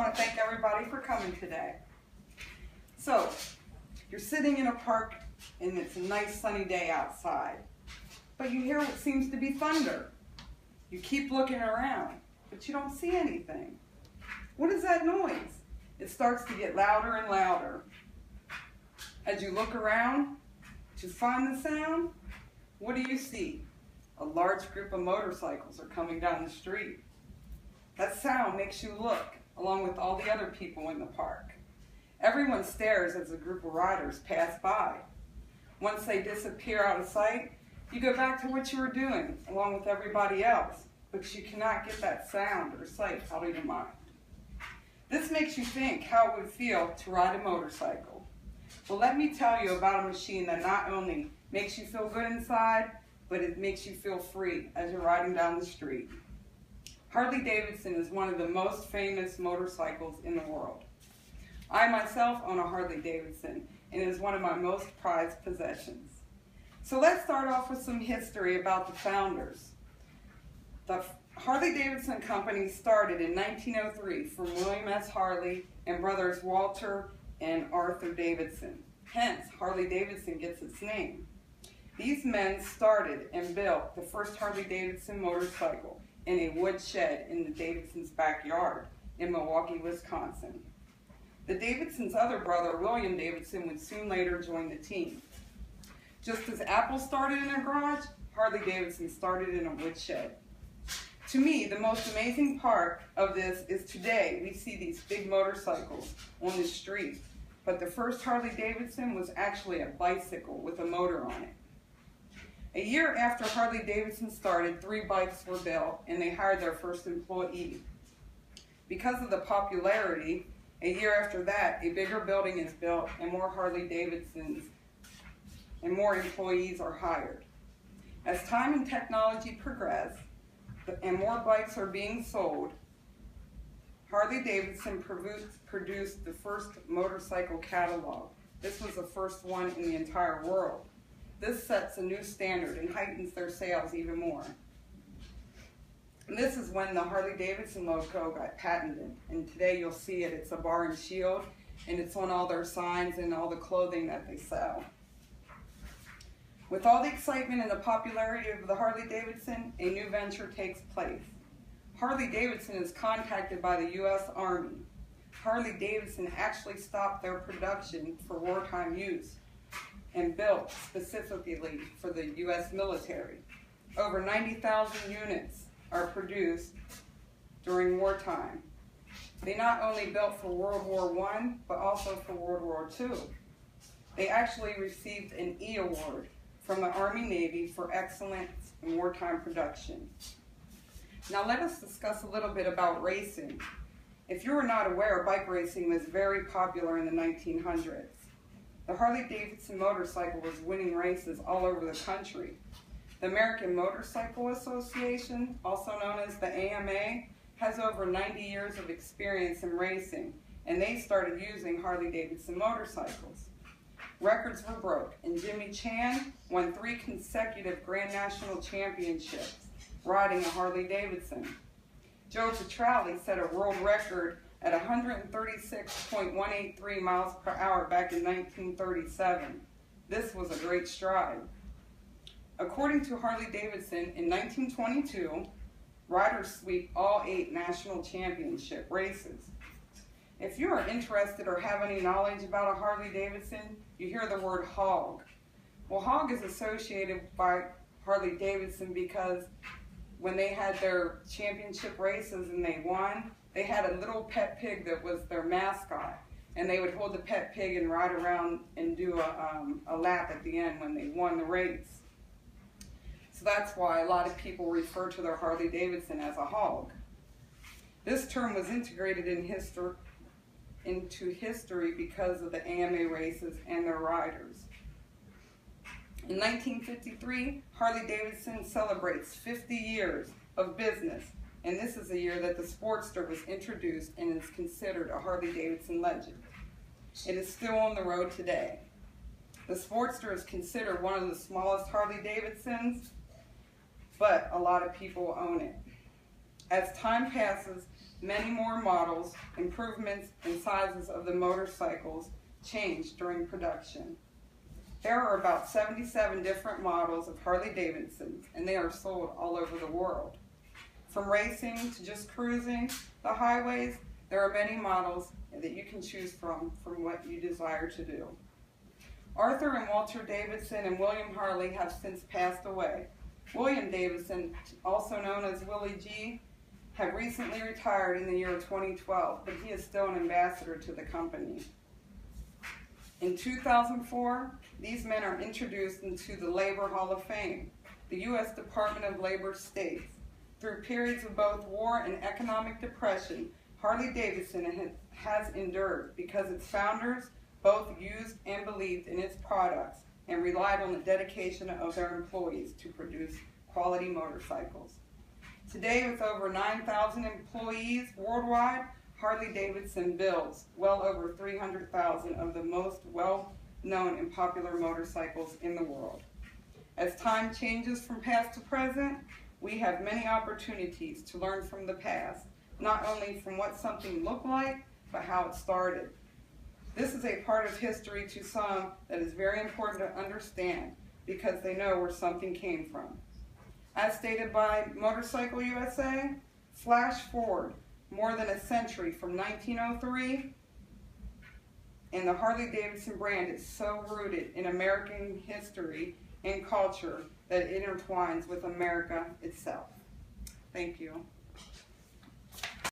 I want to thank everybody for coming today. So, you're sitting in a park and it's a nice sunny day outside, but you hear what seems to be thunder. You keep looking around, but you don't see anything. What is that noise? It starts to get louder and louder. As you look around to find the sound, what do you see? A large group of motorcycles are coming down the street. That sound makes you look, along with all the other people in the park. Everyone stares as a group of riders pass by. Once they disappear out of sight, you go back to what you were doing, along with everybody else, but you cannot get that sound or sight out of your mind. This makes you think how it would feel to ride a motorcycle. Well, let me tell you about a machine that not only makes you feel good inside, but it makes you feel free as you're riding down the street. Harley-Davidson is one of the most famous motorcycles in the world. I myself own a Harley-Davidson, and it is one of my most prized possessions. So let's start off with some history about the founders. The Harley-Davidson Company started in 1903 from William S. Harley and brothers Walter and Arthur Davidson. Hence, Harley-Davidson gets its name. These men started and built the first Harley-Davidson motorcycle in a wood shed in the Davidsons' backyard in Milwaukee, Wisconsin. The Davidsons' other brother, William Davidson, would soon later join the team. Just as Apple started in a garage, Harley-Davidson started in a wood shed. To me, the most amazing part of this is today we see these big motorcycles on the street, but the first Harley-Davidson was actually a bicycle with a motor on it. A year after Harley-Davidson started, 3 bikes were built and they hired their first employee. Because of the popularity, a year after that, a bigger building is built and more Harley-Davidsons and more employees are hired. As time and technology progress and more bikes are being sold, Harley-Davidson produced the first motorcycle catalog. This was the first one in the entire world. This sets a new standard and heightens their sales even more. And this is when the Harley-Davidson logo got patented. And today you'll see it. It's a bar and shield, and it's on all their signs and all the clothing that they sell. With all the excitement and the popularity of the Harley-Davidson, a new venture takes place. Harley-Davidson is contacted by the U.S. Army. Harley-Davidson actually stopped their production for wartime use and built specifically for the U.S. military. Over 90,000 units are produced during wartime. They not only built for World War I, but also for World War II. They actually received an E award from the Army Navy for excellence in wartime production. Now let us discuss a little bit about racing. If you are not aware, bike racing was very popular in the 1900s. The Harley-Davidson motorcycle was winning races all over the country. The American Motorcycle Association, also known as the AMA, has over 90 years of experience in racing, and they started using Harley-Davidson motorcycles. Records were broke, and Jimmy Chan won 3 consecutive Grand National Championships riding a Harley-Davidson. Joe Petrali set a world record at 136.183 miles per hour back in 1937. This was a great stride. According to Harley-Davidson, in 1922, riders sweep all 8 national championship races. If you are interested or have any knowledge about a Harley-Davidson, you hear the word hog. Well, hog is associated by Harley-Davidson because when they had their championship races and they won, they had a little pet pig that was their mascot, and they would hold the pet pig and ride around and do a lap at the end when they won the race. So that's why a lot of people refer to their Harley-Davidson as a hog. This term was integrated into history because of the AMA races and their riders. In 1953, Harley-Davidson celebrates 50 years of business, and this is the year that the Sportster was introduced and is considered a Harley-Davidson legend. It is still on the road today. The Sportster is considered one of the smallest Harley-Davidsons, but a lot of people own it. As time passes, many more models, improvements, and sizes of the motorcycles change during production. There are about 77 different models of Harley-Davidson, and they are sold all over the world. From racing to just cruising the highways, there are many models that you can choose from what you desire to do. Arthur and Walter Davidson and William Harley have since passed away. William Davidson, also known as Willie G, had recently retired in the year 2012, but he is still an ambassador to the company. In 2004, these men are introduced into the Labor Hall of Fame. The U.S. Department of Labor states, through periods of both war and economic depression, Harley-Davidson has endured because its founders both used and believed in its products and relied on the dedication of their employees to produce quality motorcycles. Today, with over 9,000 employees worldwide, Harley-Davidson builds well over 300,000 of the most well-known and popular motorcycles in the world. As time changes from past to present, we have many opportunities to learn from the past, not only from what something looked like, but how it started. This is a part of history to some that is very important to understand because they know where something came from. As stated by Motorcycle USA, flash forward more than a century from 1903, and the Harley-Davidson brand is so rooted in American history and culture that it intertwines with America itself. Thank you.